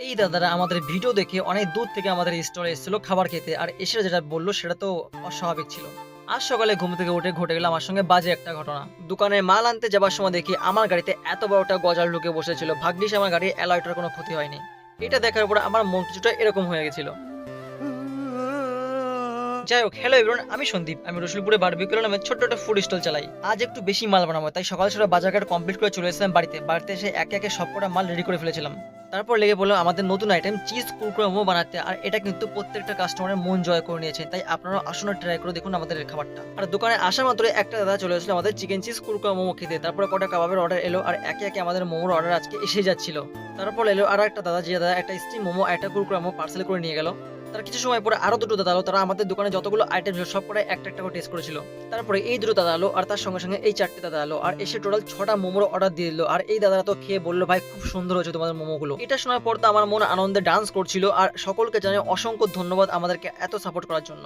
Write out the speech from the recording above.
এই দাদারা আমাদের ভিডিও দেখে অনেক দূর থেকে আমাদের স্টলে এসেছিল খাবার খেতে, আর এসে যেটা বললো সেটা তো অস্বাভাবিক ছিল। আজ সকালে ঘুম থেকে উঠে ঘটে গেল আমার সঙ্গে বাজে একটা ঘটনা। দোকানে মাল আনতে যাবার সময় দেখি আমার গাড়িতে এত বড়টা গজাল ঢুকে বসেছিল। ভাগ্যিস আমার গাড়ির অ্যালয়টার কোনো ক্ষতি হয়নি। এটা দেখার পর আমার মন কিছুটা এরকম হয়ে গেছিল। যাই হোক, হ্যালো এভরিওয়ান, আমি সন্দীপ। আমি রসুলপুরে বারবিকিউ নামে ছোট্ট একটা ফুড স্টল চালাই। আজ একটু বেশি মাল বানাবো, তাই সকাল সকাল বাজারঘাট কমপ্লিট করে চলে এসেছিলাম বাড়িতে এসে একে একে সবকটা মাল রেডি করে ফেলেছিলাম। তারপর লেগে পড়লো আমাদের নতুন আইটেম চিজ কুরকুরে মোমো বানাতে, আর এটা কিন্তু প্রত্যেকটা কাস্টমারের মন জয় করে নিয়েছে। তাই আপনারা আসলে ট্রাই করে দেখুন আমাদের এই খাবারটা। আর দোকানে আসার মাত্র একটা দাদা চলে এসেছিল আমাদের চিকেন চিজ কুরকুরে মোমো খেতে। তারপরে কটা কাবাবের অর্ডার এলো, আর একে একে আমাদের মোমোর অর্ডার আজকে এসে যাচ্ছিল। তারপর এলো আর একটা দাদা, যে দাদা একটা স্টিম মোমো একটা কুরকুরে মোমো পার্সেল করে নিয়ে গেল। তার কিছু সময় পরে আরো দুটো দাদা এলো, তারা আমাদের দোকানে যতগুলো আইটেম ছিল সব করে একটা একটা করে টেস্ট করেছিল। তারপরে এই দুটো দাদা এলো, আর তার সঙ্গে সঙ্গে এই চারটে দাদা এলো, আর এসে টোটাল 6টা মোমোর অর্ডার দিয়ে দিল। আর এই দাদারা তো খেয়ে বললো, ভাই খুব সুন্দর হয়েছে তোমাদের মোমোগুলো। এটা শোনার পর তো আমার মন আনন্দে ডান্স করছিল। আর সকলকে জানাই অসংখ্য ধন্যবাদ আমাদেরকে এত সাপোর্ট করার জন্য।